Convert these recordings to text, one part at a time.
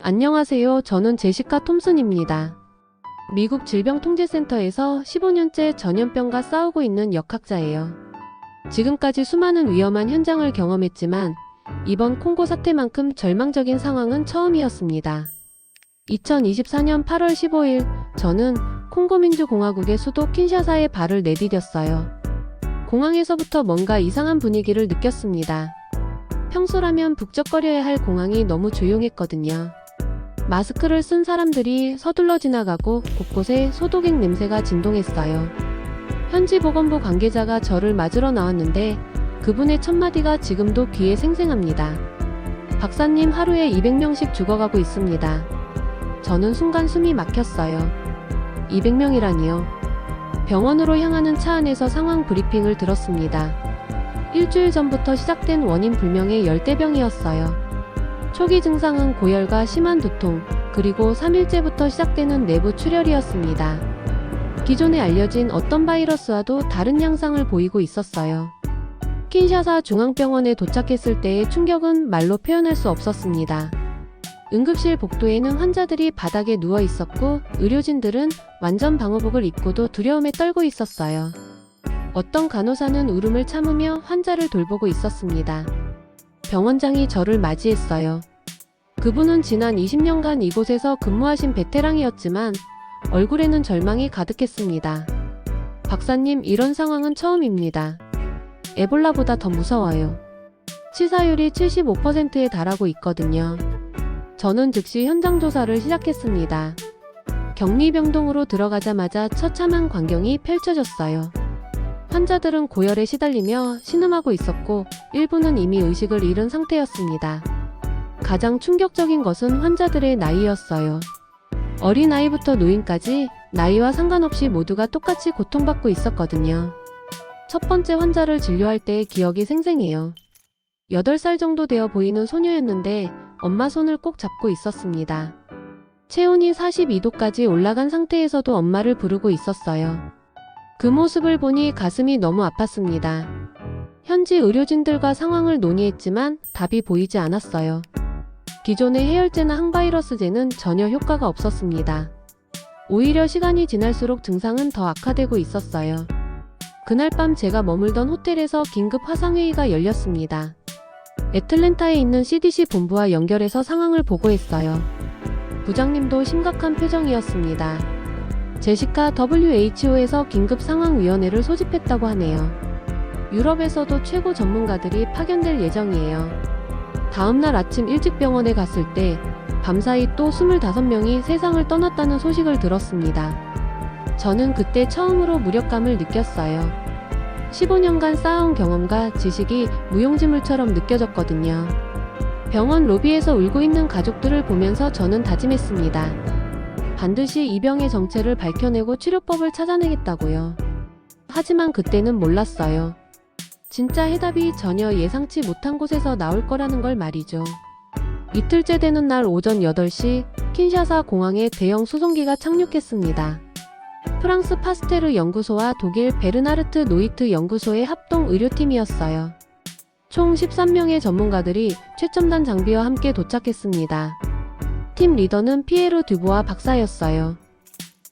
안녕하세요. 저는 제시카 톰슨입니다. 미국 질병통제센터에서 15년째 전염병과 싸우고 있는 역학자예요. 지금까지 수많은 위험한 현장을 경험했지만 이번 콩고 사태만큼 절망적인 상황은 처음이었습니다. 2024년 8월 15일 저는 콩고민주공화국의 수도 킨샤사에 발을 내디뎠어요. 공항에서부터 뭔가 이상한 분위기를 느꼈습니다. 평소라면 북적거려야 할 공항이 너무 조용했거든요. 마스크를 쓴 사람들이 서둘러 지나가고 곳곳에 소독액 냄새가 진동했어요. 현지 보건부 관계자가 저를 맞으러 나왔는데 그분의 첫마디가 지금도 귀에 생생합니다. 박사님, 하루에 200명씩 죽어가고 있습니다. 저는 순간 숨이 막혔어요. 200명이라니요. 병원으로 향하는 차 안에서 상황 브리핑을 들었습니다. 일주일 전부터 시작된 원인 불명의 열대병이었어요. 초기 증상은 고열과 심한 두통, 그리고 3일째부터 시작되는 내부 출혈이었습니다. 기존에 알려진 어떤 바이러스와도 다른 양상을 보이고 있었어요. 킨샤사 중앙병원에 도착했을 때의 충격은 말로 표현할 수 없었습니다. 응급실 복도에는 환자들이 바닥에 누워 있었고 의료진들은 완전 방호복을 입고도 두려움에 떨고 있었어요. 어떤 간호사는 울음을 참으며 환자를 돌보고 있었습니다. 병원장이 저를 맞이했어요. 그분은 지난 20년간 이곳에서 근무하신 베테랑이었지만 얼굴에는 절망이 가득했습니다. 박사님, 이런 상황은 처음입니다. 에볼라보다 더 무서워요. 치사율이 75%에 달하고 있거든요. 저는 즉시 현장 조사를 시작했습니다. 격리병동으로 들어가자마자 처참한 광경이 펼쳐졌어요. 환자들은 고열에 시달리며 신음하고 있었고 일부는 이미 의식을 잃은 상태였습니다. 가장 충격적인 것은 환자들의 나이였어요. 어린아이부터 노인까지 나이와 상관없이 모두가 똑같이 고통받고 있었거든요. 첫 번째 환자를 진료할 때의 기억이 생생해요. 8살 정도 되어 보이는 소녀였는데 엄마 손을 꼭 잡고 있었습니다. 체온이 42도까지 올라간 상태에서도 엄마를 부르고 있었어요. 그 모습을 보니 가슴이 너무 아팠습니다. 현지 의료진들과 상황을 논의했지만 답이 보이지 않았어요. 기존의 해열제나 항바이러스제는 전혀 효과가 없었습니다. 오히려 시간이 지날수록 증상은 더 악화되고 있었어요. 그날 밤 제가 머물던 호텔에서 긴급 화상회의가 열렸습니다. 애틀랜타에 있는 CDC 본부와 연결해서 상황을 보고했어요. 부장님도 심각한 표정이었습니다. 제시카, WHO에서 긴급상황위원회를 소집했다고 하네요. 유럽에서도 최고 전문가들이 파견될 예정이에요. 다음날 아침 일찍 병원에 갔을 때 밤사이 또 25명이 세상을 떠났다는 소식을 들었습니다. 저는 그때 처음으로 무력감을 느꼈어요. 15년간 쌓아온 경험과 지식이 무용지물처럼 느껴졌거든요. 병원 로비에서 울고 있는 가족들을 보면서 저는 다짐했습니다. 반드시 이 병의 정체를 밝혀내고 치료법을 찾아내겠다고요. 하지만 그때는 몰랐어요. 진짜 해답이 전혀 예상치 못한 곳에서 나올 거라는 걸 말이죠. 이틀째 되는 날 오전 8시 킨샤사 공항에 대형 수송기가 착륙했습니다. 프랑스 파스테르 연구소와 독일 베르나르트 노이트 연구소의 합동 의료팀이었어요. 총 13명의 전문가들이 최첨단 장비와 함께 도착했습니다. 팀 리더는 피에르 듀보아 박사였어요.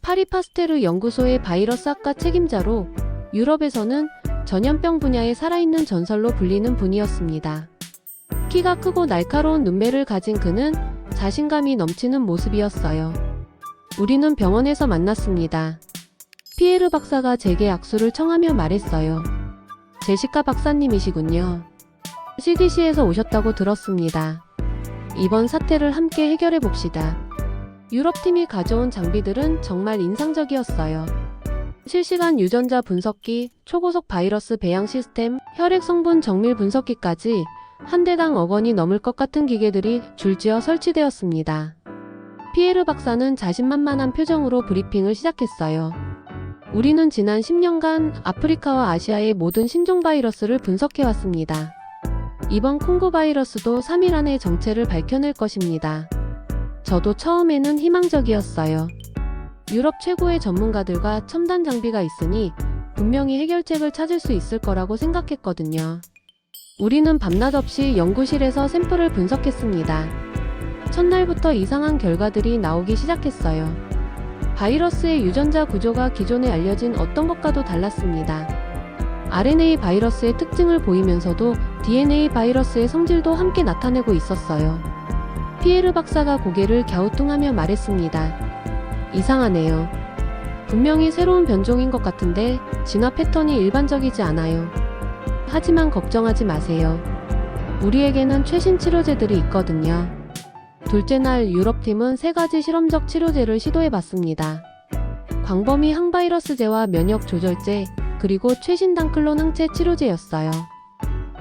파리 파스테르 연구소의 바이러스학과 책임자로 유럽에서는 전염병 분야의 살아있는 전설로 불리는 분이었습니다. 키가 크고 날카로운 눈매를 가진 그는 자신감이 넘치는 모습이었어요. 우리는 병원에서 만났습니다. 피에르 박사가 제게 악수를 청하며 말했어요. 제시카 박사님이시군요. CDC에서 오셨다고 들었습니다. 이번 사태를 함께 해결해 봅시다. 유럽팀이 가져온 장비들은 정말 인상적이었어요. 실시간 유전자 분석기, 초고속 바이러스 배양 시스템, 혈액 성분 정밀 분석기까지 한 대당 억 원이 넘을 것 같은 기계들이 줄지어 설치되었습니다. 피에르 박사는 자신만만한 표정으로 브리핑을 시작했어요. 우리는 지난 10년간 아프리카와 아시아의 모든 신종 바이러스를 분석해왔습니다. 이번 콩고 바이러스도 3일 안에 정체를 밝혀낼 것입니다. 저도 처음에는 희망적이었어요. 유럽 최고의 전문가들과 첨단 장비가 있으니 분명히 해결책을 찾을 수 있을 거라고 생각했거든요. 우리는 밤낮 없이 연구실에서 샘플을 분석했습니다. 첫날부터 이상한 결과들이 나오기 시작했어요. 바이러스의 유전자 구조가 기존에 알려진 어떤 것과도 달랐습니다. RNA 바이러스의 특징을 보이면서도 DNA 바이러스의 성질도 함께 나타내고 있었어요. 피에르 박사가 고개를 갸우뚱하며 말했습니다. 이상하네요. 분명히 새로운 변종인 것 같은데 진화 패턴이 일반적이지 않아요. 하지만 걱정하지 마세요. 우리에게는 최신 치료제들이 있거든요. 둘째 날 유럽팀은 3가지 실험적 치료제를 시도해봤습니다. 광범위 항바이러스제와 면역 조절제, 그리고 최신 단클론 항체 치료제였어요.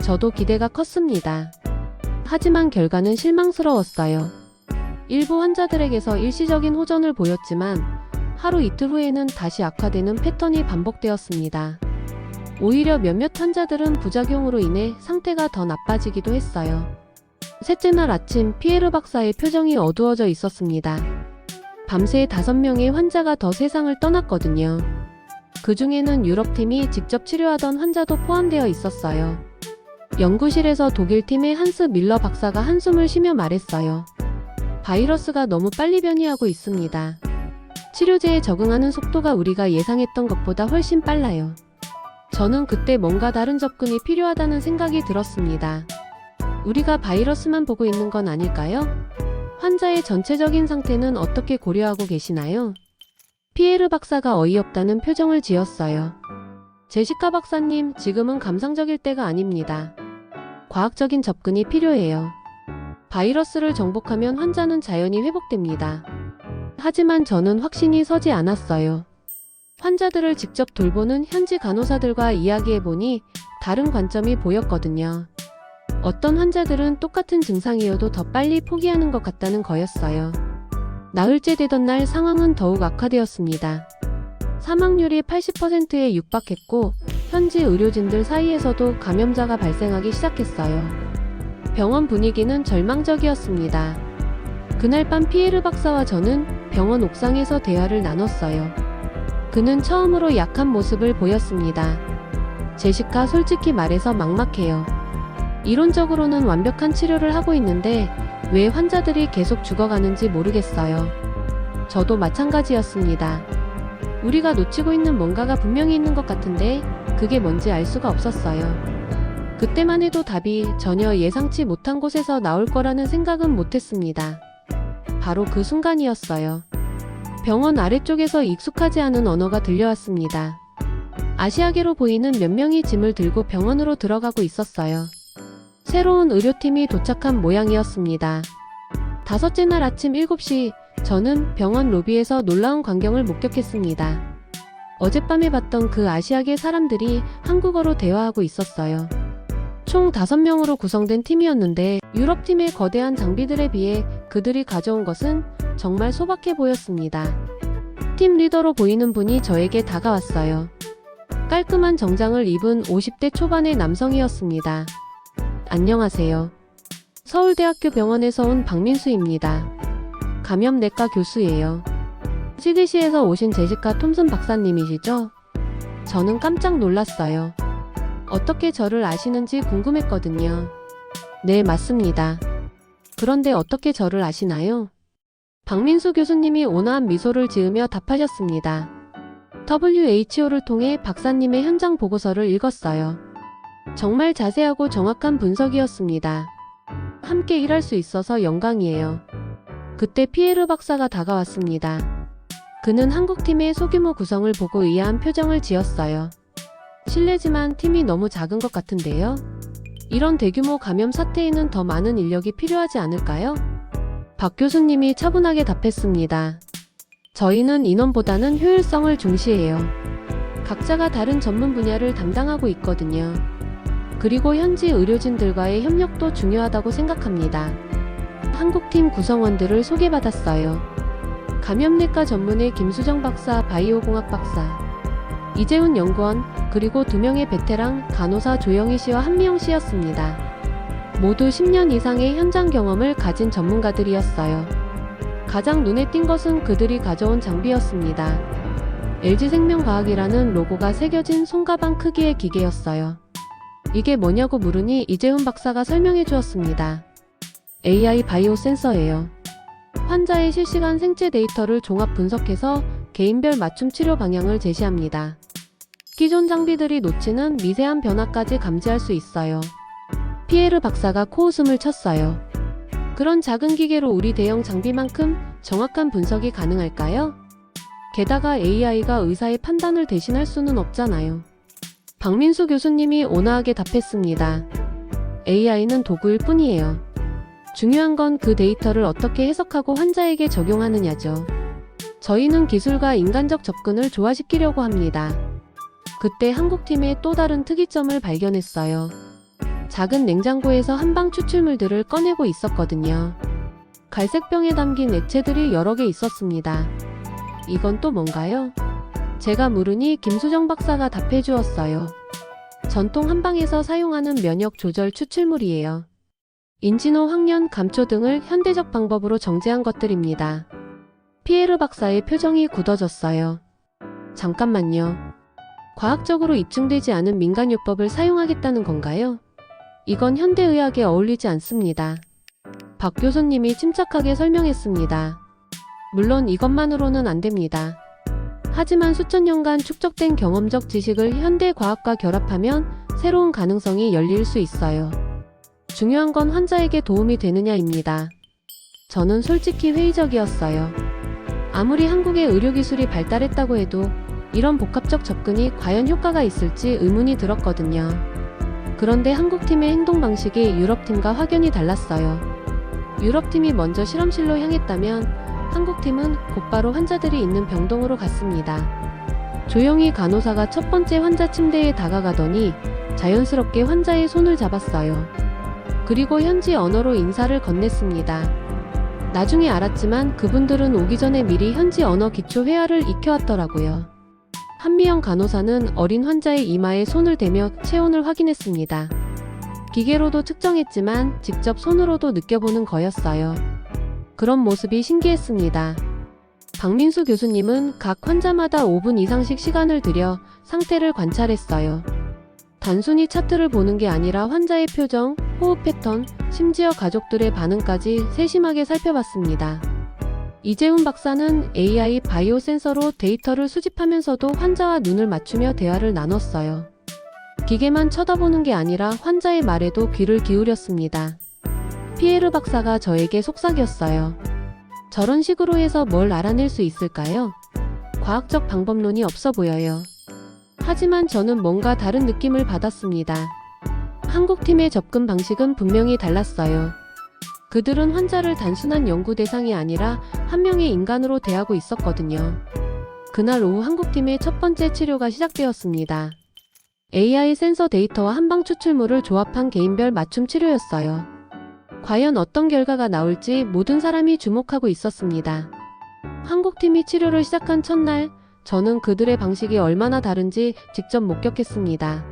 저도 기대가 컸습니다. 하지만 결과는 실망스러웠어요. 일부 환자들에게서 일시적인 호전을 보였지만 하루 이틀 후에는 다시 악화되는 패턴이 반복되었습니다. 오히려 몇몇 환자들은 부작용으로 인해 상태가 더 나빠지기도 했어요. 셋째 날 아침 피에르 박사의 표정이 어두워져 있었습니다. 밤새 5명의 환자가 더 세상을 떠났거든요. 그 중에는 유럽팀이 직접 치료하던 환자도 포함되어 있었어요. 연구실에서 독일팀의 한스 밀러 박사가 한숨을 쉬며 말했어요. 바이러스가 너무 빨리 변이하고 있습니다. 치료제에 적응하는 속도가 우리가 예상했던 것보다 훨씬 빨라요. 저는 그때 뭔가 다른 접근이 필요하다는 생각이 들었습니다. 우리가 바이러스만 보고 있는 건 아닐까요? 환자의 전체적인 상태는 어떻게 고려하고 계시나요? 피에르 박사가 어이없다는 표정을 지었어요. 제시카 박사님, 지금은 감상적일 때가 아닙니다. 과학적인 접근이 필요해요. 바이러스를 정복하면 환자는 자연히 회복됩니다. 하지만 저는 확신이 서지 않았어요. 환자들을 직접 돌보는 현지 간호사들과 이야기해보니 다른 관점이 보였거든요. 어떤 환자들은 똑같은 증상이어도 더 빨리 포기하는 것 같다는 거였어요. 나흘째 되던 날 상황은 더욱 악화되었습니다. 사망률이 80%에 육박했고 현지 의료진들 사이에서도 감염자가 발생하기 시작했어요. 병원 분위기는 절망적이었습니다. 그날 밤 피에르 박사와 저는 병원 옥상에서 대화를 나눴어요. 그는 처음으로 약한 모습을 보였습니다. 제시카, 솔직히 말해서 막막해요. 이론적으로는 완벽한 치료를 하고 있는데 왜 환자들이 계속 죽어가는지 모르겠어요. 저도 마찬가지였습니다. 우리가 놓치고 있는 뭔가가 분명히 있는 것 같은데 그게 뭔지 알 수가 없었어요. 그때만 해도 답이 전혀 예상치 못한 곳에서 나올 거라는 생각은 못했습니다. 바로 그 순간이었어요. 병원 아래쪽에서 익숙하지 않은 언어가 들려왔습니다. 아시아계로 보이는 몇 명이 짐을 들고 병원으로 들어가고 있었어요. 새로운 의료팀이 도착한 모양이었습니다. 5째 날 아침 7시, 저는 병원 로비에서 놀라운 광경을 목격했습니다. 어젯밤에 봤던 그 아시아계 사람들이 한국어로 대화하고 있었어요. 총 5명으로 구성된 팀이었는데 유럽팀의 거대한 장비들에 비해 그들이 가져온 것은 정말 소박해 보였습니다. 팀 리더로 보이는 분이 저에게 다가왔어요. 깔끔한 정장을 입은 50대 초반의 남성이었습니다. 안녕하세요. 서울대학교 병원에서 온 박민수입니다. 감염내과 교수예요. CDC에서 오신 제시카 톰슨 박사님이시죠? 저는 깜짝 놀랐어요. 어떻게 저를 아시는지 궁금했거든요. 네, 맞습니다. 그런데 어떻게 저를 아시나요? 박민수 교수님이 온화한 미소를 지으며 답하셨습니다. WHO를 통해 박사님의 현장 보고서를 읽었어요. 정말 자세하고 정확한 분석이었습니다. 함께 일할 수 있어서 영광이에요. 그때 피에르 박사가 다가왔습니다. 그는 한국팀의 소규모 구성을 보고 의아한 표정을 지었어요. 실례지만 팀이 너무 작은 것 같은데요? 이런 대규모 감염 사태에는 더 많은 인력이 필요하지 않을까요? 박 교수님이 차분하게 답했습니다. 저희는 인원보다는 효율성을 중시해요. 각자가 다른 전문 분야를 담당하고 있거든요. 그리고 현지 의료진들과의 협력도 중요하다고 생각합니다. 한국팀 구성원들을 소개받았어요. 감염내과 전문의 김수정 박사, 바이오공학 박사, 이재훈 연구원, 그리고 2명의 베테랑 간호사 조영희 씨와 한미영 씨였습니다. 모두 10년 이상의 현장 경험을 가진 전문가들이었어요. 가장 눈에 띈 것은 그들이 가져온 장비였습니다. LG생명과학이라는 로고가 새겨진 손가방 크기의 기계였어요. 이게 뭐냐고 물으니 이재훈 박사가 설명해 주었습니다. AI 바이오 센서예요. 환자의 실시간 생체 데이터를 종합 분석해서 개인별 맞춤 치료 방향을 제시합니다. 기존 장비들이 놓치는 미세한 변화까지 감지할 수 있어요. 피에르 박사가 코웃음을 쳤어요. 그런 작은 기계로 우리 대형 장비만큼 정확한 분석이 가능할까요? 게다가 AI가 의사의 판단을 대신할 수는 없잖아요. 박민수 교수님이 온화하게 답했습니다. AI는 도구일 뿐이에요. 중요한 건 그 데이터를 어떻게 해석하고 환자에게 적용하느냐죠. 저희는 기술과 인간적 접근을 조화시키려고 합니다. 그때 한국팀의 또 다른 특이점을 발견했어요. 작은 냉장고에서 한방 추출물들을 꺼내고 있었거든요. 갈색 병에 담긴 액체들이 여러 개 있었습니다. 이건 또 뭔가요? 제가 물으니 김수정 박사가 답해 주었어요. 전통 한방에서 사용하는 면역 조절 추출물이에요. 인지노, 황련, 감초 등을 현대적 방법으로 정제한 것들입니다. 피에르 박사의 표정이 굳어졌어요. 잠깐만요. 과학적으로 입증되지 않은 민간요법을 사용하겠다는 건가요? 이건 현대의학에 어울리지 않습니다. 박 교수님이 침착하게 설명했습니다. 물론 이것만으로는 안 됩니다. 하지만 수천 년간 축적된 경험적 지식을 현대 과학과 결합하면 새로운 가능성이 열릴 수 있어요. 중요한 건 환자에게 도움이 되느냐입니다. 저는 솔직히 회의적이었어요. 아무리 한국의 의료기술이 발달했다고 해도 이런 복합적 접근이 과연 효과가 있을지 의문이 들었거든요. 그런데 한국팀의 행동 방식이 유럽팀과 확연히 달랐어요. 유럽팀이 먼저 실험실로 향했다면 한국팀은 곧바로 환자들이 있는 병동으로 갔습니다. 조용히 간호사가 첫 번째 환자 침대에 다가가더니 자연스럽게 환자의 손을 잡았어요. 그리고 현지 언어로 인사를 건넸습니다. 나중에 알았지만 그분들은 오기 전에 미리 현지 언어 기초 회화를 익혀왔더라고요. 한미영 간호사는 어린 환자의 이마에 손을 대며 체온을 확인했습니다. 기계로도 측정했지만 직접 손으로도 느껴보는 거였어요. 그런 모습이 신기했습니다. 박민수 교수님은 각 환자마다 5분 이상씩 시간을 들여 상태를 관찰했어요. 단순히 차트를 보는 게 아니라 환자의 표정, 호흡 패턴, 심지어 가족들의 반응까지 세심하게 살펴봤습니다. 이재훈 박사는 AI 바이오 센서로 데이터를 수집하면서도 환자와 눈을 맞추며 대화를 나눴어요. 기계만 쳐다보는 게 아니라 환자의 말에도 귀를 기울였습니다. 피에르 박사가 저에게 속삭였어요. 저런 식으로 해서 뭘 알아낼 수 있을까요? 과학적 방법론이 없어 보여요. 하지만 저는 뭔가 다른 느낌을 받았습니다. 한국팀의 접근 방식은 분명히 달랐어요. 그들은 환자를 단순한 연구 대상이 아니라 한 명의 인간으로 대하고 있었거든요. 그날 오후 한국팀의 첫 번째 치료가 시작되었습니다. AI 센서 데이터와 한방 추출물을 조합한 개인별 맞춤 치료였어요. 과연 어떤 결과가 나올지 모든 사람이 주목하고 있었습니다. 한국팀이 치료를 시작한 첫날, 저는 그들의 방식이 얼마나 다른지 직접 목격했습니다.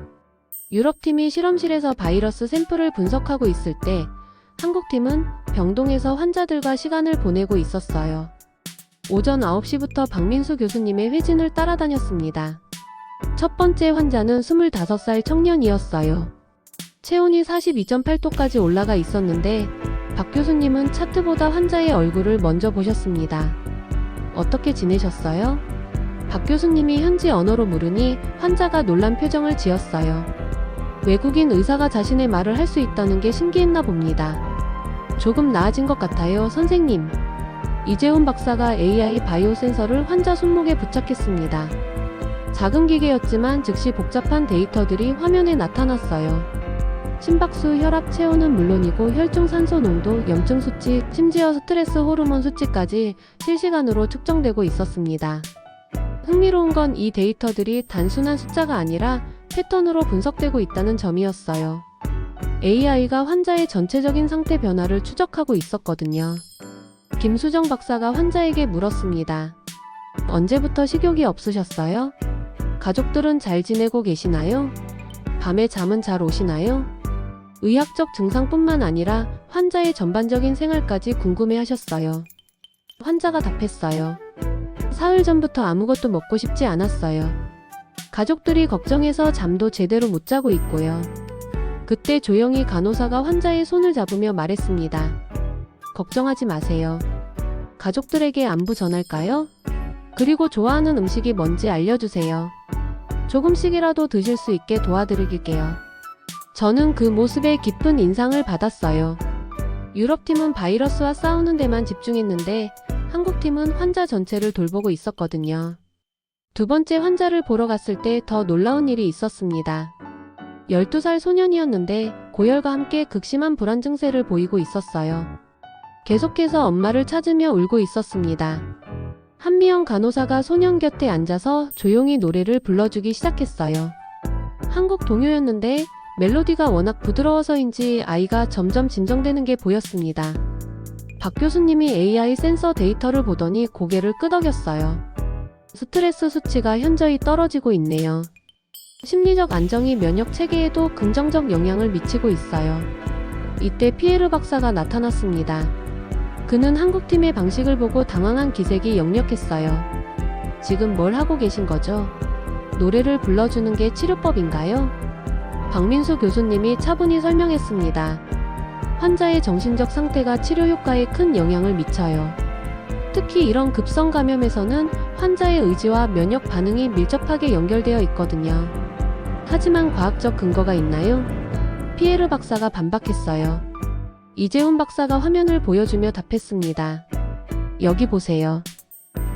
유럽팀이 실험실에서 바이러스 샘플을 분석하고 있을 때 한국팀은 병동에서 환자들과 시간을 보내고 있었어요. 오전 9시부터 박민수 교수님의 회진을 따라다녔습니다. 첫 번째 환자는 25살 청년이었어요. 체온이 42.8도까지 올라가 있었는데 박 교수님은 차트보다 환자의 얼굴을 먼저 보셨습니다. 어떻게 지내셨어요? 박 교수님이 현지 언어로 물으니 환자가 놀란 표정을 지었어요. 외국인 의사가 자신의 말을 할 수 있다는 게 신기했나 봅니다. 조금 나아진 것 같아요, 선생님. 이재훈 박사가 AI 바이오 센서를 환자 손목에 부착했습니다. 작은 기계였지만 즉시 복잡한 데이터들이 화면에 나타났어요. 심박수, 혈압, 체온은 물론이고 혈중 산소 농도, 염증 수치, 심지어 스트레스 호르몬 수치까지 실시간으로 측정되고 있었습니다. 흥미로운 건 이 데이터들이 단순한 숫자가 아니라 패턴으로 분석되고 있다는 점이었어요. AI가 환자의 전체적인 상태 변화를 추적하고 있었거든요. 김수정 박사가 환자에게 물었습니다. 언제부터 식욕이 없으셨어요? 가족들은 잘 지내고 계시나요? 밤에 잠은 잘 오시나요? 의학적 증상뿐만 아니라 환자의 전반적인 생활까지 궁금해하셨어요. 환자가 답했어요. 사흘 전부터 아무것도 먹고 싶지 않았어요. 가족들이 걱정해서 잠도 제대로 못 자고 있고요. 그때 조용히 간호사가 환자의 손을 잡으며 말했습니다. 걱정하지 마세요. 가족들에게 안부 전할까요? 그리고 좋아하는 음식이 뭔지 알려주세요. 조금씩이라도 드실 수 있게 도와드릴게요. 저는 그 모습에 깊은 인상을 받았어요. 유럽팀은 바이러스와 싸우는 데만 집중했는데 한국팀은 환자 전체를 돌보고 있었거든요. 두 번째 환자를 보러 갔을 때 더 놀라운 일이 있었습니다. 12살 소년이었는데 고열과 함께 극심한 불안 증세를 보이고 있었어요. 계속해서 엄마를 찾으며 울고 있었습니다. 한미영 간호사가 소년 곁에 앉아서 조용히 노래를 불러주기 시작했어요. 한국 동요였는데 멜로디가 워낙 부드러워서인지 아이가 점점 진정되는 게 보였습니다. 박 교수님이 AI 센서 데이터를 보더니 고개를 끄덕였어요. 스트레스 수치가 현저히 떨어지고 있네요. 심리적 안정이 면역 체계에도 긍정적 영향을 미치고 있어요. 이때 피에르 박사가 나타났습니다. 그는 한국팀의 방식을 보고 당황한 기색이 역력했어요. 지금 뭘 하고 계신 거죠? 노래를 불러주는 게 치료법인가요? 박민수 교수님이 차분히 설명했습니다. 환자의 정신적 상태가 치료 효과에 큰 영향을 미쳐요. 특히 이런 급성 감염에서는 환자의 의지와 면역 반응이 밀접하게 연결되어 있거든요. 하지만 과학적 근거가 있나요? 피에르 박사가 반박했어요. 이재훈 박사가 화면을 보여주며 답했습니다. 여기 보세요.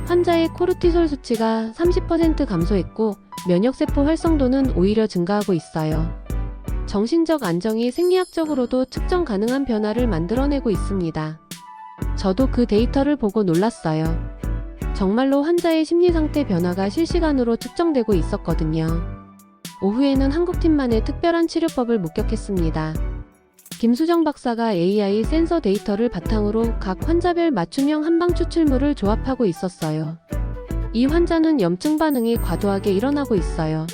환자의 코르티솔 수치가 30% 감소했고 면역세포 활성도는 오히려 증가하고 있어요. 정신적 안정이 생리학적으로도 측정 가능한 변화를 만들어내고 있습니다. 저도 그 데이터를 보고 놀랐어요. 정말로 환자의 심리상태 변화가 실시간으로 측정되고 있었거든요. 오후에는 한국팀만의 특별한 치료법을 목격했습니다. 김수정 박사가 AI 센서 데이터를 바탕으로 각 환자별 맞춤형 한방 추출물을 조합하고 있었어요. 이 환자는 염증 반응이 과도하게 일어나고 있어요.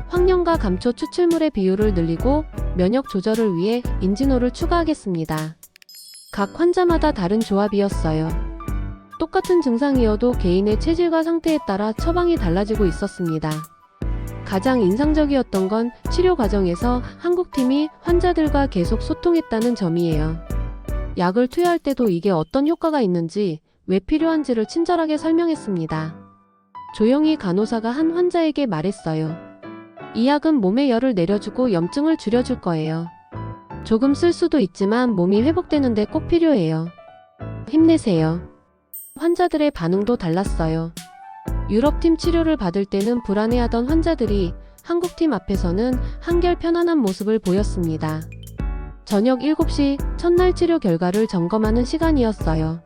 황령과 감초 추출물의 비율을 늘리고 면역 조절을 위해 인지노를 추가하겠습니다. 각 환자마다 다른 조합이었어요. 똑같은 증상이어도 개인의 체질과 상태에 따라 처방이 달라지고 있었습니다. 가장 인상적이었던 건 치료 과정에서 한국팀이 환자들과 계속 소통했다는 점이에요. 약을 투여할 때도 이게 어떤 효과가 있는지, 왜 필요한지를 친절하게 설명했습니다. 조용히 간호사가 한 환자에게 말했어요. 이 약은 몸의 열을 내려주고 염증을 줄여줄 거예요. 조금 쓸 수도 있지만 몸이 회복되는데 꼭 필요해요. 힘내세요. 환자들의 반응도 달랐어요. 유럽팀 치료를 받을 때는 불안해하던 환자들이 한국팀 앞에서는 한결 편안한 모습을 보였습니다. 저녁 7시 첫날 치료 결과를 점검하는 시간이었어요.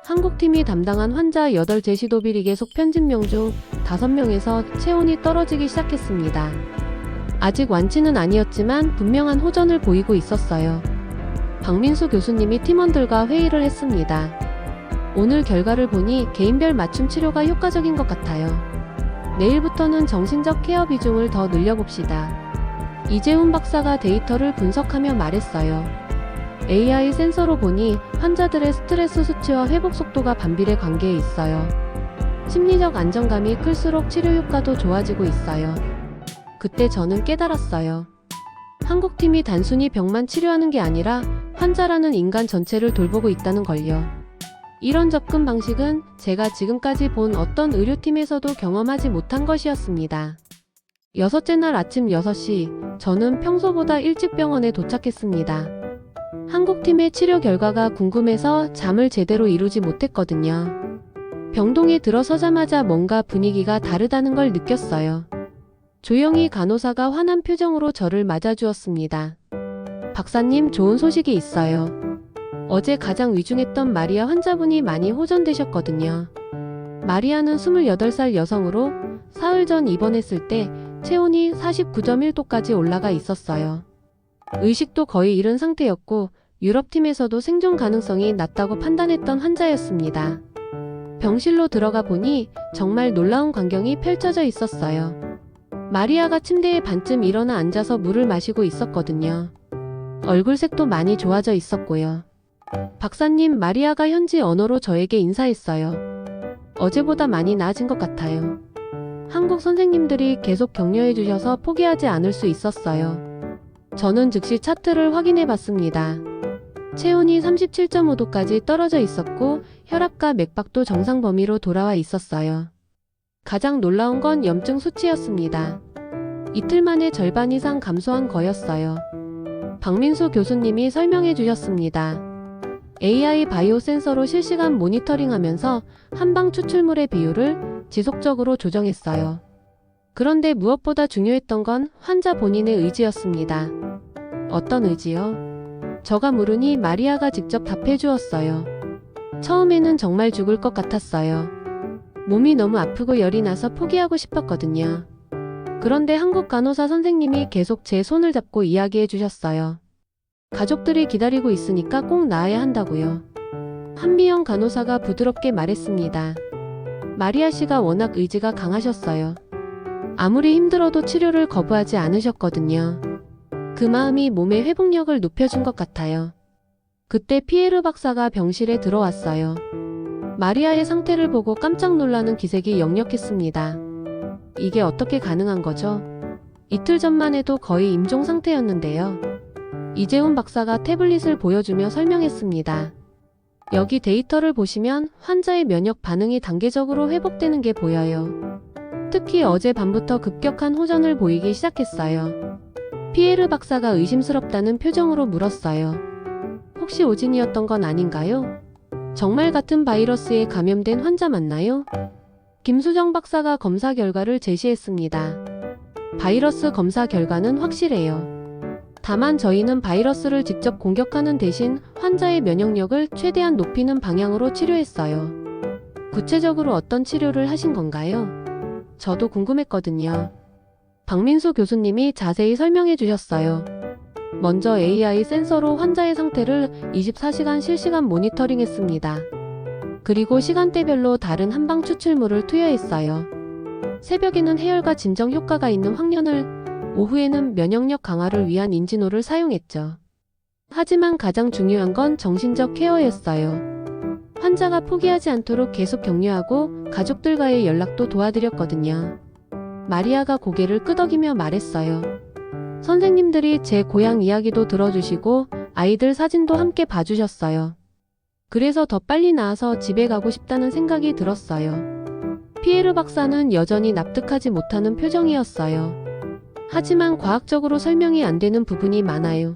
한국팀이 담당한 환자 8제시도비리 계속 편집명 중 5명에서 체온이 떨어지기 시작했습니다. 아직 완치는 아니었지만 분명한 호전을 보이고 있었어요. 박민수 교수님이 팀원들과 회의를 했습니다. 오늘 결과를 보니 개인별 맞춤 치료가 효과적인 것 같아요. 내일부터는 정신적 케어 비중을 더 늘려봅시다. 이재훈 박사가 데이터를 분석하며 말했어요. AI 센서로 보니 환자들의 스트레스 수치와 회복 속도가 반비례 관계에 있어요. 심리적 안정감이 클수록 치료 효과도 좋아지고 있어요. 그때 저는 깨달았어요. 한국팀이 단순히 병만 치료하는 게 아니라 환자라는 인간 전체를 돌보고 있다는 걸요. 이런 접근 방식은 제가 지금까지 본 어떤 의료팀에서도 경험하지 못한 것이었습니다. 6째 날 아침 6시, 저는 평소보다 일찍 병원에 도착했습니다. 한국팀의 치료 결과가 궁금해서 잠을 제대로 이루지 못했거든요. 병동에 들어서자마자 뭔가 분위기가 다르다는 걸 느꼈어요. 조용히 간호사가 환한 표정으로 저를 맞아주었습니다. 박사님, 좋은 소식이 있어요. 어제 가장 위중했던 마리아 환자분이 많이 호전되셨거든요. 마리아는 28살 여성으로 사흘 전 입원했을 때 체온이 49.1도까지 올라가 있었어요. 의식도 거의 잃은 상태였고 유럽팀에서도 생존 가능성이 낮다고 판단했던 환자였습니다. 병실로 들어가 보니 정말 놀라운 광경이 펼쳐져 있었어요. 마리아가 침대에 반쯤 일어나 앉아서 물을 마시고 있었거든요. 얼굴색도 많이 좋아져 있었고요. 박사님, 마리아가 현지 언어로 저에게 인사했어요. 어제보다 많이 나아진 것 같아요. 한국 선생님들이 계속 격려해 주셔서 포기하지 않을 수 있었어요. 저는 즉시 차트를 확인해 봤습니다. 체온이 37.5도까지 떨어져 있었고 혈압과 맥박도 정상 범위로 돌아와 있었어요. 가장 놀라운 건 염증 수치였습니다. 이틀 만에 절반 이상 감소한 거였어요. 박민수 교수님이 설명해 주셨습니다. AI 바이오 센서로 실시간 모니터링하면서 한방 추출물의 비율을 지속적으로 조정했어요. 그런데 무엇보다 중요했던 건 환자 본인의 의지였습니다. 어떤 의지요? 저가 물으니 마리아가 직접 답해 주었어요. 처음에는 정말 죽을 것 같았어요. 몸이 너무 아프고 열이 나서 포기하고 싶었거든요. 그런데 한국 간호사 선생님이 계속 제 손을 잡고 이야기해 주셨어요. 가족들이 기다리고 있으니까 꼭 나아야 한다고요. 한미영 간호사가 부드럽게 말했습니다. 마리아 씨가 워낙 의지가 강하셨어요. 아무리 힘들어도 치료를 거부하지 않으셨거든요. 그 마음이 몸의 회복력을 높여준 것 같아요. 그때 피에르 박사가 병실에 들어왔어요. 마리아의 상태를 보고 깜짝 놀라는 기색이 역력했습니다. 이게 어떻게 가능한 거죠? 이틀 전만 해도 거의 임종 상태였는데요. 이재훈 박사가 태블릿을 보여주며 설명했습니다. 여기 데이터를 보시면 환자의 면역 반응이 단계적으로 회복되는 게 보여요. 특히 어제 밤부터 급격한 호전을 보이기 시작했어요. 피에르 박사가 의심스럽다는 표정으로 물었어요. 혹시 오진이었던 건 아닌가요? 정말 같은 바이러스에 감염된 환자 맞나요? 김수정 박사가 검사 결과를 제시했습니다. 바이러스 검사 결과는 확실해요. 다만 저희는 바이러스를 직접 공격하는 대신 환자의 면역력을 최대한 높이는 방향으로 치료했어요. 구체적으로 어떤 치료를 하신 건가요? 저도 궁금했거든요. 박민수 교수님이 자세히 설명해 주셨어요. 먼저 AI 센서로 환자의 상태를 24시간 실시간 모니터링했습니다. 그리고 시간대별로 다른 한방 추출물을 투여했어요. 새벽에는 해열과 진정 효과가 있는 황련을, 오후에는 면역력 강화를 위한 인지노를 사용했죠. 하지만 가장 중요한 건 정신적 케어였어요. 환자가 포기하지 않도록 계속 격려하고 가족들과의 연락도 도와드렸거든요. 마리아가 고개를 끄덕이며 말했어요. 선생님들이 제 고향 이야기도 들어주시고 아이들 사진도 함께 봐주셨어요. 그래서 더 빨리 나아서 집에 가고 싶다는 생각이 들었어요. 피에르 박사는 여전히 납득하지 못하는 표정이었어요. 하지만 과학적으로 설명이 안 되는 부분이 많아요.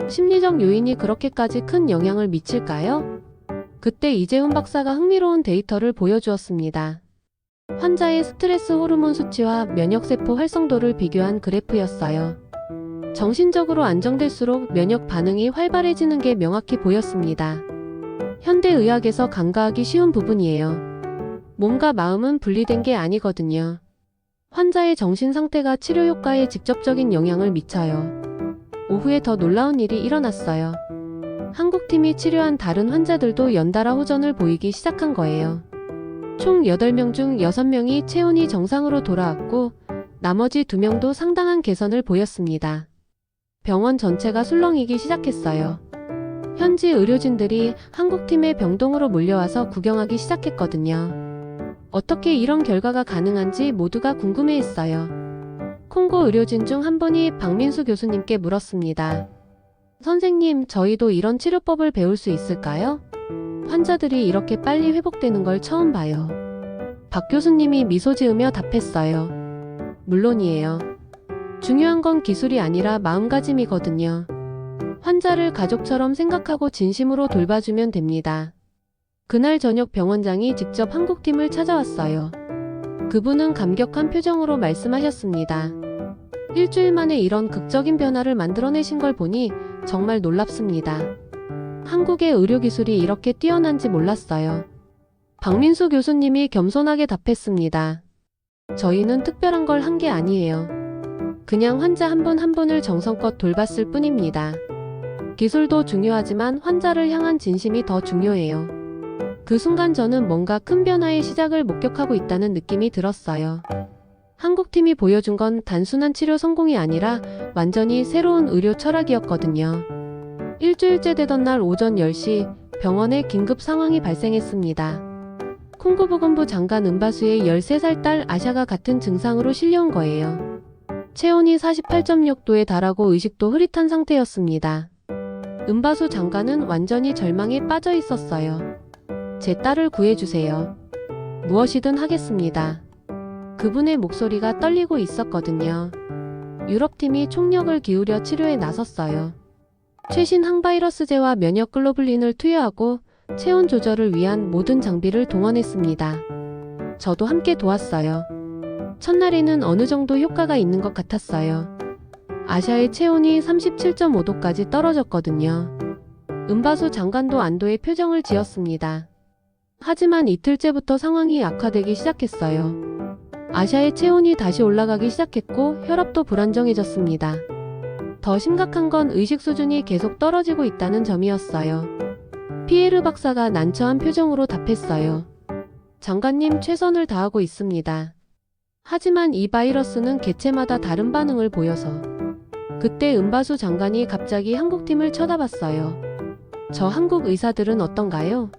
심리적 요인이 그렇게까지 큰 영향을 미칠까요? 그때 이재훈 박사가 흥미로운 데이터를 보여주었습니다. 환자의 스트레스 호르몬 수치와 면역세포 활성도를 비교한 그래프였어요. 정신적으로 안정될수록 면역 반응이 활발해지는 게 명확히 보였습니다. 현대의학에서 간과하기 쉬운 부분이에요. 몸과 마음은 분리된 게 아니거든요. 환자의 정신 상태가 치료 효과에 직접적인 영향을 미쳐요. 오후에 더 놀라운 일이 일어났어요. 한국팀이 치료한 다른 환자들도 연달아 호전을 보이기 시작한 거예요. 총 8명 중 6명이 체온이 정상으로 돌아왔고 나머지 2명도 상당한 개선을 보였습니다. 병원 전체가 술렁이기 시작했어요. 현지 의료진들이 한국팀의 병동으로 몰려와서 구경하기 시작했거든요. 어떻게 이런 결과가 가능한지 모두가 궁금해했어요. 콩고 의료진 중 한 분이 박민수 교수님께 물었습니다. 선생님, 저희도 이런 치료법을 배울 수 있을까요? 환자들이 이렇게 빨리 회복되는 걸 처음 봐요. 박 교수님이 미소 지으며 답했어요. 물론이에요. 중요한 건 기술이 아니라 마음가짐이거든요. 환자를 가족처럼 생각하고 진심으로 돌봐주면 됩니다. 그날 저녁 병원장이 직접 한국팀을 찾아왔어요. 그분은 감격한 표정으로 말씀하셨습니다. 일주일 만에 이런 극적인 변화를 만들어내신 걸 보니 정말 놀랍습니다. 한국의 의료기술이 이렇게 뛰어난지 몰랐어요. 박민수 교수님이 겸손하게 답했습니다. 저희는 특별한 걸 한 게 아니에요. 그냥 환자 한 분 한 분을 정성껏 돌봤을 뿐입니다. 기술도 중요하지만 환자를 향한 진심이 더 중요해요. 그 순간 저는 뭔가 큰 변화의 시작을 목격하고 있다는 느낌이 들었어요. 한국팀이 보여준 건 단순한 치료 성공이 아니라 완전히 새로운 의료 철학이었거든요. 일주일째 되던 날 오전 10시 병원에 긴급 상황이 발생했습니다. 콩고보건부 장관 은바수의 13살 딸 아샤가 같은 증상으로 실려온 거예요. 체온이 48.6도에 달하고 의식도 흐릿한 상태였습니다. 은바수 장관은 완전히 절망에 빠져 있었어요. 제 딸을 구해주세요. 무엇이든 하겠습니다. 그분의 목소리가 떨리고 있었거든요. 유럽팀이 총력을 기울여 치료에 나섰어요. 최신 항바이러스제와 면역 글로불린을 투여하고 체온 조절을 위한 모든 장비를 동원했습니다. 저도 함께 도왔어요. 첫날에는 어느 정도 효과가 있는 것 같았어요. 아샤의 체온이 37.5도까지 떨어졌거든요. 은바수 장관도 안도의 표정을 지었습니다. 하지만 이틀째부터 상황이 악화되기 시작했어요. 아샤의 체온이 다시 올라가기 시작했고 혈압도 불안정해졌습니다. 더 심각한 건 의식 수준이 계속 떨어지고 있다는 점이었어요. 피에르 박사가 난처한 표정으로 답했어요. 장관님, 최선을 다하고 있습니다. 하지만 이 바이러스는 개체마다 다른 반응을 보여서. 그때 은바수 장관이 갑자기 한국팀을 쳐다봤어요. 저 한국 의사들은 어떤가요?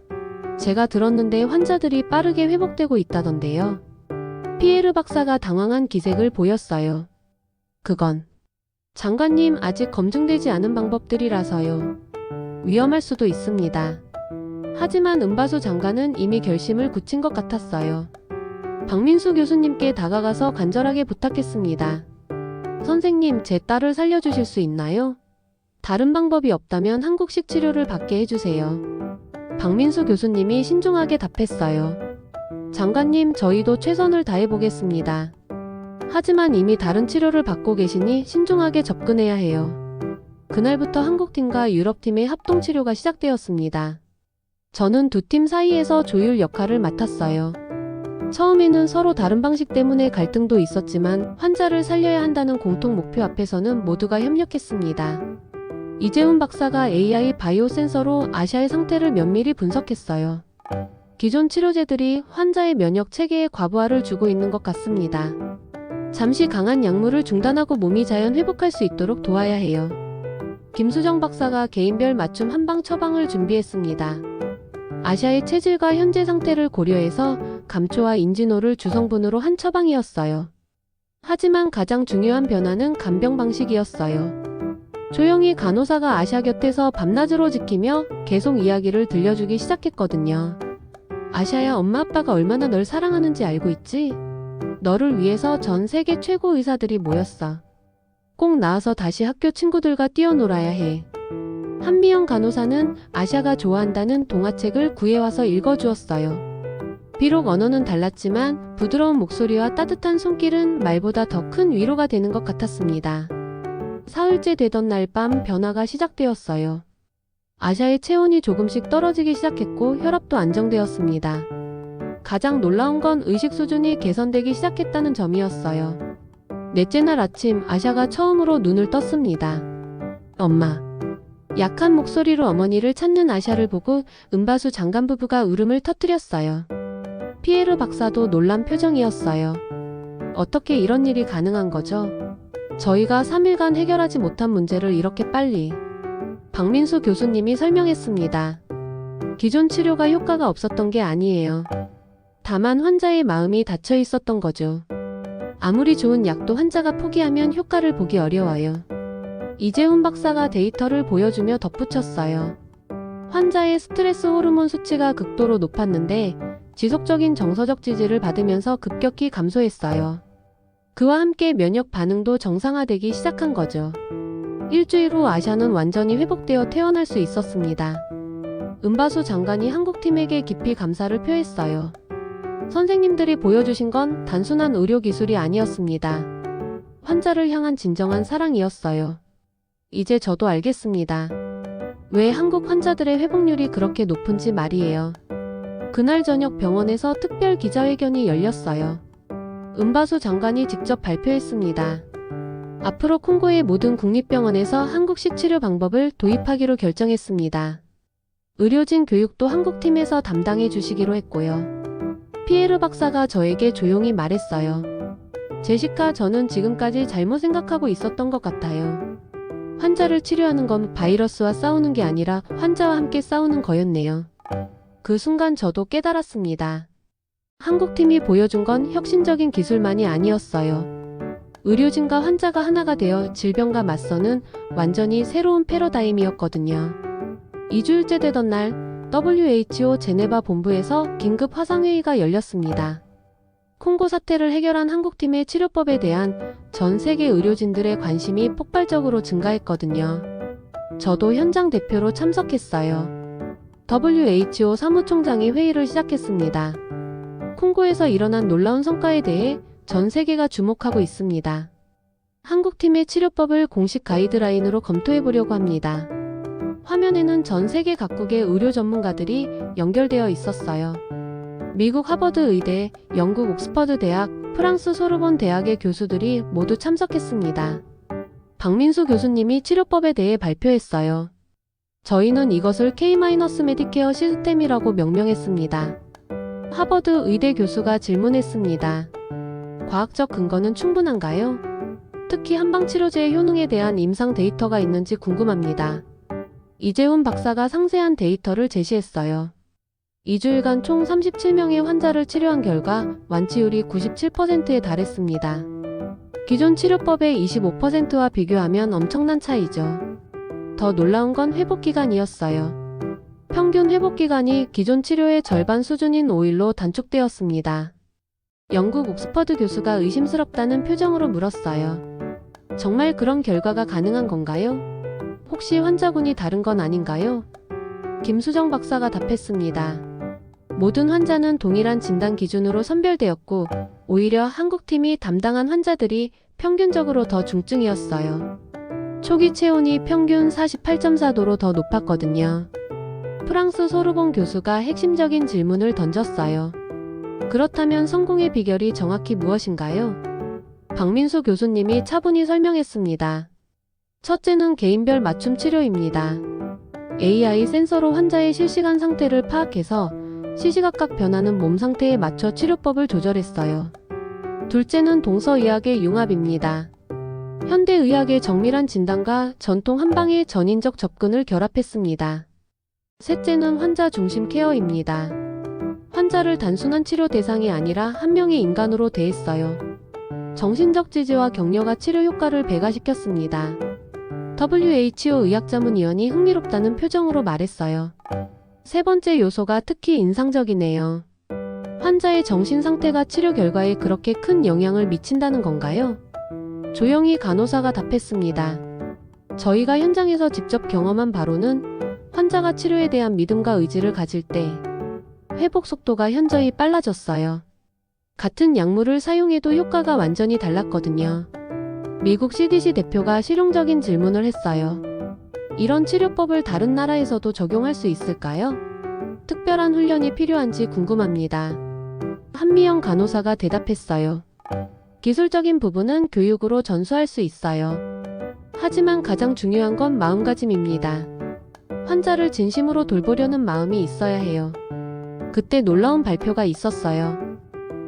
제가 들었는데 환자들이 빠르게 회복되고 있다던데요. 피에르 박사가 당황한 기색을 보였어요. 그건 장관님, 아직 검증되지 않은 방법들이라서요. 위험할 수도 있습니다. 하지만 은바수 장관은 이미 결심을 굳힌 것 같았어요. 박민수 교수님께 다가가서 간절하게 부탁했습니다. 선생님, 제 딸을 살려주실 수 있나요? 다른 방법이 없다면 한국식 치료를 받게 해주세요. 박민수 교수님이 신중하게 답했어요. 장관님, 저희도 최선을 다해보겠습니다. 하지만 이미 다른 치료를 받고 계시니 신중하게 접근해야 해요. 그날부터 한국팀과 유럽팀의 합동치료가 시작되었습니다. 저는 두 팀 사이에서 조율 역할을 맡았어요. 처음에는 서로 다른 방식 때문에 갈등도 있었지만 환자를 살려야 한다는 공통 목표 앞에서는 모두가 협력했습니다. 이재훈 박사가 AI 바이오 센서로 아샤의 상태를 면밀히 분석했어요. 기존 치료제들이 환자의 면역 체계에 과부하를 주고 있는 것 같습니다. 잠시 강한 약물을 중단하고 몸이 자연 회복할 수 있도록 도와야 해요. 김수정 박사가 개인별 맞춤 한방 처방을 준비했습니다. 아샤의 체질과 현재 상태를 고려해서 감초와 인지노를 주성분으로 한 처방이었어요. 하지만 가장 중요한 변화는 간병 방식이었어요. 조용히 간호사가 아샤 곁에서 밤낮으로 지키며 계속 이야기를 들려주기 시작했거든요. 아샤야, 엄마 아빠가 얼마나 널 사랑하는지 알고 있지? 너를 위해서 전 세계 최고 의사들이 모였어. 꼭 나와서 다시 학교 친구들과 뛰어놀아야 해. 한미영 간호사는 아샤가 좋아한다는 동화책을 구해와서 읽어주었어요. 비록 언어는 달랐지만 부드러운 목소리와 따뜻한 손길은 말보다 더 큰 위로가 되는 것 같았습니다. 사흘째 되던 날 밤 변화가 시작되었어요. 아샤의 체온이 조금씩 떨어지기 시작했고 혈압도 안정되었습니다. 가장 놀라운 건 의식 수준이 개선되기 시작했다는 점이었어요. 넷째 날 아침 아샤가 처음으로 눈을 떴습니다. 엄마. 약한 목소리로 어머니를 찾는 아샤를 보고 은바수 장관 부부가 울음을 터뜨렸어요. 피에르 박사도 놀란 표정이었어요. 어떻게 이런 일이 가능한 거죠? 저희가 3일간 해결하지 못한 문제를 이렇게 빨리. 박민수 교수님이 설명했습니다. 기존 치료가 효과가 없었던 게 아니에요. 다만 환자의 마음이 닫혀 있었던 거죠. 아무리 좋은 약도 환자가 포기하면 효과를 보기 어려워요. 이재훈 박사가 데이터를 보여주며 덧붙였어요. 환자의 스트레스 호르몬 수치가 극도로 높았는데 지속적인 정서적 지지를 받으면서 급격히 감소했어요. 그와 함께 면역 반응도 정상화되기 시작한 거죠. 일주일 후 아샤는 완전히 회복되어 퇴원할 수 있었습니다. 은바수 장관이 한국팀에게 깊이 감사를 표했어요. 선생님들이 보여주신 건 단순한 의료기술이 아니었습니다. 환자를 향한 진정한 사랑이었어요. 이제 저도 알겠습니다. 왜 한국 환자들의 회복률이 그렇게 높은지 말이에요. 그날 저녁 병원에서 특별 기자회견이 열렸어요. 은바수 장관이 직접 발표했습니다. 앞으로 콩고의 모든 국립병원에서 한국식 치료 방법을 도입하기로 결정했습니다. 의료진 교육도 한국팀에서 담당해 주시기로 했고요. 피에르 박사가 저에게 조용히 말했어요. 제시카, 저는 지금까지 잘못 생각하고 있었던 것 같아요. 환자를 치료하는 건 바이러스와 싸우는 게 아니라 환자와 함께 싸우는 거였네요. 그 순간 저도 깨달았습니다. 한국팀이 보여준 건 혁신적인 기술만이 아니었어요. 의료진과 환자가 하나가 되어 질병과 맞서는 완전히 새로운 패러다임이었거든요. 2주일째 되던 날 WHO 제네바 본부에서 긴급 화상회의가 열렸습니다. 콩고 사태를 해결한 한국팀의 치료법에 대한 전 세계 의료진들의 관심이 폭발적으로 증가했거든요. 저도 현장 대표로 참석했어요. WHO 사무총장이 회의를 시작했습니다. 콩고에서 일어난 놀라운 성과에 대해 전 세계가 주목하고 있습니다. 한국팀의 치료법을 공식 가이드라인으로 검토해보려고 합니다. 화면에는 전 세계 각국의 의료 전문가들이 연결되어 있었어요. 미국 하버드 의대, 영국 옥스퍼드 대학, 프랑스 소르본 대학의 교수들이 모두 참석했습니다. 박민수 교수님이 치료법에 대해 발표했어요. 저희는 이것을 K-메디케어 시스템이라고 명명했습니다. 하버드 의대 교수가 질문했습니다. 과학적 근거는 충분한가요? 특히 한방치료제의 효능에 대한 임상 데이터가 있는지 궁금합니다. 이재훈 박사가 상세한 데이터를 제시했어요. 2주일간 총 37명의 환자를 치료한 결과 완치율이 97%에 달했습니다. 기존 치료법의 25%와 비교하면 엄청난 차이죠. 더 놀라운 건 회복기간이었어요. 평균 회복기간이 기존 치료의 절반 수준인 5일로 단축되었습니다. 영국 옥스퍼드 교수가 의심스럽다는 표정으로 물었어요. 정말 그런 결과가 가능한 건가요? 혹시 환자군이 다른 건 아닌가요? 김수정 박사가 답했습니다. 모든 환자는 동일한 진단 기준으로 선별되었고 오히려 한국팀이 담당한 환자들이 평균적으로 더 중증이었어요. 초기 체온이 평균 48.4도로 더 높았거든요. 프랑스 소르본 교수가 핵심적인 질문을 던졌어요. 그렇다면 성공의 비결이 정확히 무엇인가요? 박민수 교수님이 차분히 설명했습니다. 첫째는 개인별 맞춤 치료입니다. AI 센서로 환자의 실시간 상태를 파악해서 시시각각 변하는 몸 상태에 맞춰 치료법을 조절했어요. 둘째는 동서의학의 융합입니다. 현대의학의 정밀한 진단과 전통 한방의 전인적 접근을 결합했습니다. 셋째는 환자 중심 케어입니다. 환자를 단순한 치료 대상이 아니라 한 명의 인간으로 대했어요. 정신적 지지와 격려가 치료 효과를 배가시켰습니다. WHO 의학자문위원이 흥미롭다는 표정으로 말했어요. 세 번째 요소가 특히 인상적이네요. 환자의 정신 상태가 치료 결과에 그렇게 큰 영향을 미친다는 건가요? 조영희 간호사가 답했습니다. 저희가 현장에서 직접 경험한 바로는 환자가 치료에 대한 믿음과 의지를 가질 때 회복 속도가 현저히 빨라졌어요. 같은 약물을 사용해도 효과가 완전히 달랐거든요. 미국 CDC 대표가 실용적인 질문을 했어요. 이런 치료법을 다른 나라에서도 적용할 수 있을까요? 특별한 훈련이 필요한지 궁금합니다. 한미영 간호사가 대답했어요. 기술적인 부분은 교육으로 전수할 수 있어요. 하지만 가장 중요한 건 마음가짐입니다. 환자를 진심으로 돌보려는 마음이 있어야 해요. 그때 놀라운 발표가 있었어요.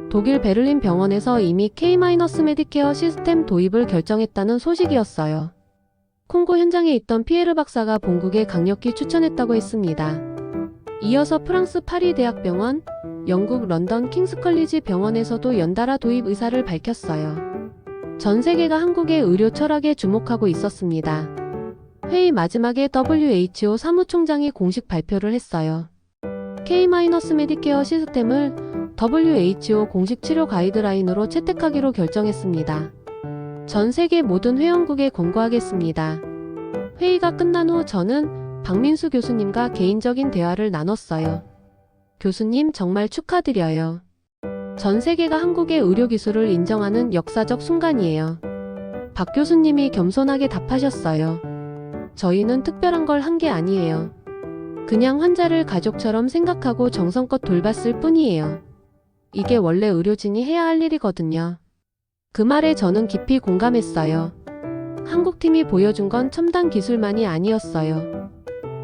독일 베를린 병원에서 이미 K-메디케어 시스템 도입을 결정했다는 소식이었어요. 콩고 현장에 있던 피에르 박사가 본국에 강력히 추천했다고 했습니다. 이어서 프랑스 파리 대학병원, 영국 런던 킹스 컬리지 병원에서도 연달아 도입 의사를 밝혔어요. 전 세계가 한국의 의료 철학에 주목하고 있었습니다. 회의 마지막에 WHO 사무총장이 공식 발표를 했어요. K-메디케어 시스템을 WHO 공식 치료 가이드라인으로 채택하기로 결정했습니다. 전 세계 모든 회원국에 권고하겠습니다. 회의가 끝난 후 저는 박민수 교수님과 개인적인 대화를 나눴어요. 교수님 정말 축하드려요. 전 세계가 한국의 의료기술을 인정하는 역사적 순간이에요. 박 교수님이 겸손하게 답하셨어요. 저희는 특별한 걸 한 게 아니에요. 그냥 환자를 가족처럼 생각하고 정성껏 돌봤을 뿐이에요. 이게 원래 의료진이 해야 할 일이거든요. 그 말에 저는 깊이 공감했어요. 한국팀이 보여준 건 첨단 기술만이 아니었어요.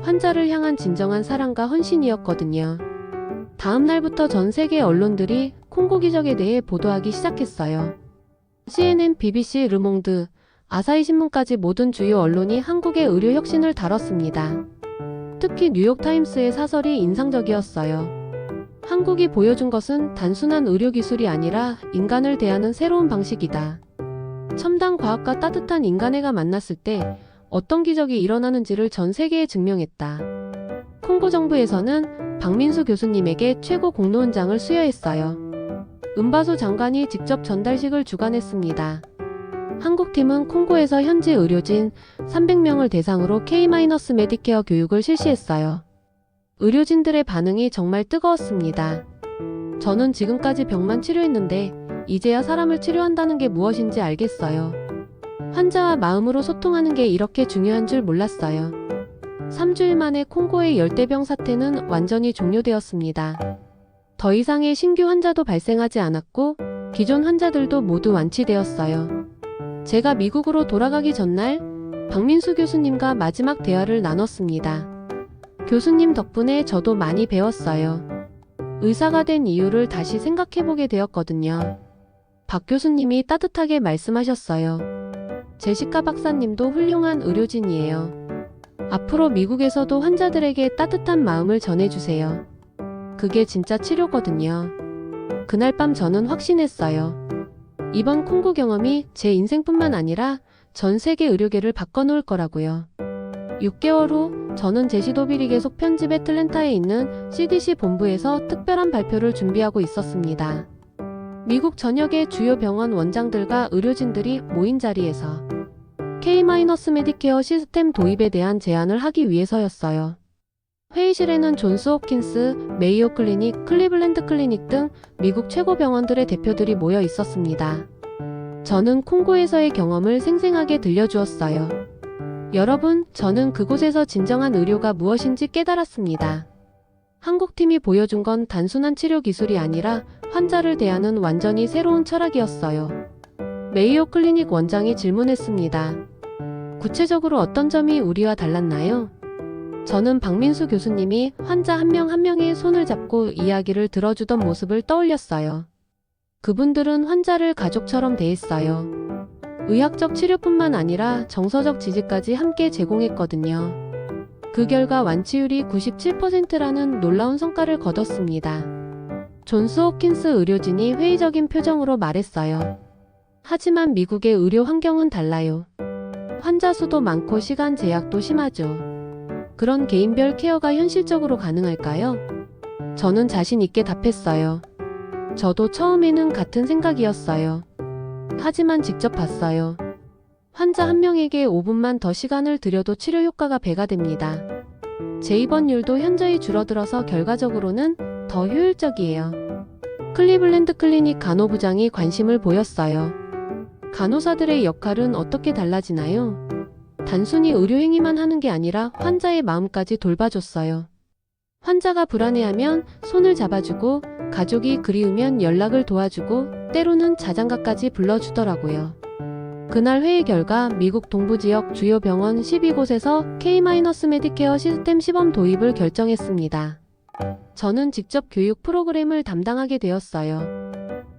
환자를 향한 진정한 사랑과 헌신이었거든요. 다음 날부터 전 세계 언론들이 콩고 기적에 대해 보도하기 시작했어요. CNN, BBC, 르몽드, 아사히 신문까지 모든 주요 언론이 한국의 의료 혁신을 다뤘습니다. 특히 뉴욕타임스의 사설이 인상적이었어요. 한국이 보여준 것은 단순한 의료기술이 아니라 인간을 대하는 새로운 방식이다. 첨단 과학과 따뜻한 인간애가 만났을 때 어떤 기적이 일어나는지를 전 세계에 증명했다. 콩고 정부에서는 박민수 교수님에게 최고 공로원장을 수여했어요. 은바소 장관이 직접 전달식을 주관했습니다. 한국팀은 콩고에서 현지 의료진 300명을 대상으로 K-메디케어 교육을 실시했어요. 의료진들의 반응이 정말 뜨거웠습니다. 저는 지금까지 병만 치료했는데 이제야 사람을 치료한다는 게 무엇인지 알겠어요. 환자와 마음으로 소통하는 게 이렇게 중요한 줄 몰랐어요. 3주일 만에 콩고의 열대병 사태는 완전히 종료되었습니다. 더 이상의 신규 환자도 발생하지 않았고 기존 환자들도 모두 완치되었어요. 제가 미국으로 돌아가기 전날 박민수 교수님과 마지막 대화를 나눴습니다. 교수님 덕분에 저도 많이 배웠어요. 의사가 된 이유를 다시 생각해보게 되었거든요. 박 교수님이 따뜻하게 말씀하셨어요. 제시카 박사님도 훌륭한 의료진이에요. 앞으로 미국에서도 환자들에게 따뜻한 마음을 전해주세요. 그게 진짜 치료거든요. 그날 밤 저는 확신했어요. 이번 콩고 경험이 제 인생뿐만 아니라 전 세계 의료계를 바꿔놓을 거라고요. 6개월 후 저는 제시도 비리 계속 편집 애틀랜타에 있는 CDC 본부에서 특별한 발표를 준비하고 있었습니다. 미국 전역의 주요 병원 원장들과 의료진들이 모인 자리에서 K-메디케어 시스템 도입에 대한 제안을 하기 위해서였어요. 회의실에는 존스 홉킨스, 메이오 클리닉, 클리블랜드 클리닉 등 미국 최고 병원들의 대표들이 모여 있었습니다. 저는 콩고에서의 경험을 생생하게 들려주었어요. 여러분, 저는 그곳에서 진정한 의료가 무엇인지 깨달았습니다. 한국팀이 보여준 건 단순한 치료 기술이 아니라 환자를 대하는 완전히 새로운 철학이었어요. 메이오 클리닉 원장이 질문했습니다. 구체적으로 어떤 점이 우리와 달랐나요? 저는 박민수 교수님이 환자 한 명 한 명의 손을 잡고 이야기를 들어주던 모습을 떠올렸어요. 그분들은 환자를 가족처럼 대했어요. 의학적 치료뿐만 아니라 정서적 지지까지 함께 제공했거든요. 그 결과 완치율이 97%라는 놀라운 성과를 거뒀습니다. 존스 홉킨스 의료진이 회의적인 표정으로 말했어요. 하지만 미국의 의료 환경은 달라요. 환자 수도 많고 시간 제약도 심하죠. 그런 개인별 케어가 현실적으로 가능할까요? 저는 자신 있게 답했어요. 저도 처음에는 같은 생각이었어요. 하지만 직접 봤어요. 환자 한 명에게 5분만 더 시간을 들여도 치료 효과가 배가 됩니다. 재입원율도 현저히 줄어들어서 결과적으로는 더 효율적이에요. 클리블랜드 클리닉 간호부장이 관심을 보였어요. 간호사들의 역할은 어떻게 달라지나요? 단순히 의료 행위만 하는 게 아니라 환자의 마음까지 돌봐줬어요. 환자가 불안해하면 손을 잡아주고 가족이 그리우면 연락을 도와주고 때로는 자장가까지 불러주더라고요. 그날 회의 결과 미국 동부지역 주요 병원 12곳에서 K-메디케어 시스템 시범 도입을 결정했습니다. 저는 직접 교육 프로그램을 담당하게 되었어요.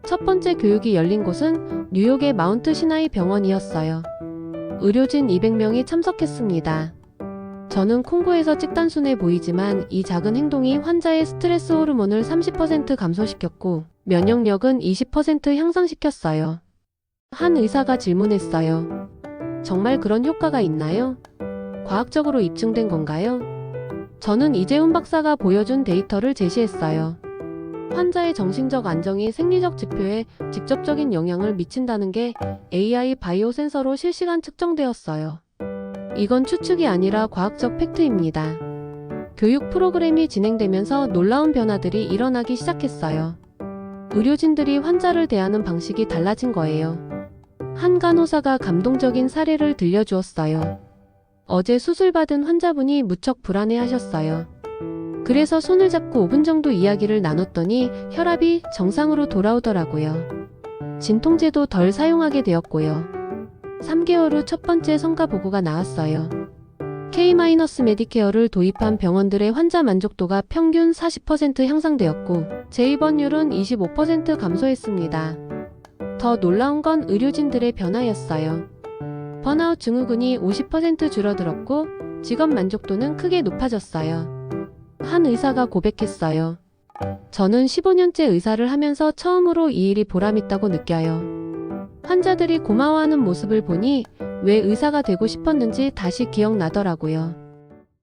첫 번째 교육이 열린 곳은 뉴욕의 마운트 시나이 병원이었어요. 의료진 200명이 참석했습니다. 저는 콩고에서 찍단순해 보이지만 이 작은 행동이 환자의 스트레스 호르몬을 30% 감소시켰고 면역력은 20% 향상시켰어요. 한 의사가 질문했어요. 정말 그런 효과가 있나요? 과학적으로 입증된 건가요? 저는 이재훈 박사가 보여준 데이터를 제시했어요. 환자의 정신적 안정이 생리적 지표에 직접적인 영향을 미친다는 게 AI 바이오 센서로 실시간 측정되었어요. 이건 추측이 아니라 과학적 팩트입니다. 교육 프로그램이 진행되면서 놀라운 변화들이 일어나기 시작했어요. 의료진들이 환자를 대하는 방식이 달라진 거예요. 한 간호사가 감동적인 사례를 들려주었어요. 어제 수술받은 환자분이 무척 불안해하셨어요. 그래서 손을 잡고 5분 정도 이야기를 나눴더니 혈압이 정상으로 돌아오더라고요. 진통제도 덜 사용하게 되었고요. 3개월 후 첫 번째 성과 보고가 나왔어요. K-메디케어를 도입한 병원들의 환자 만족도가 평균 40% 향상되었고 재입원율은 25% 감소했습니다. 더 놀라운 건 의료진들의 변화였어요. 번아웃 증후군이 50% 줄어들었고 직업 만족도는 크게 높아졌어요. 한 의사가 고백했어요. 저는 15년째 의사를 하면서 처음으로 이 일이 보람있다고 느껴요. 환자들이 고마워하는 모습을 보니 왜 의사가 되고 싶었는지 다시 기억나더라고요.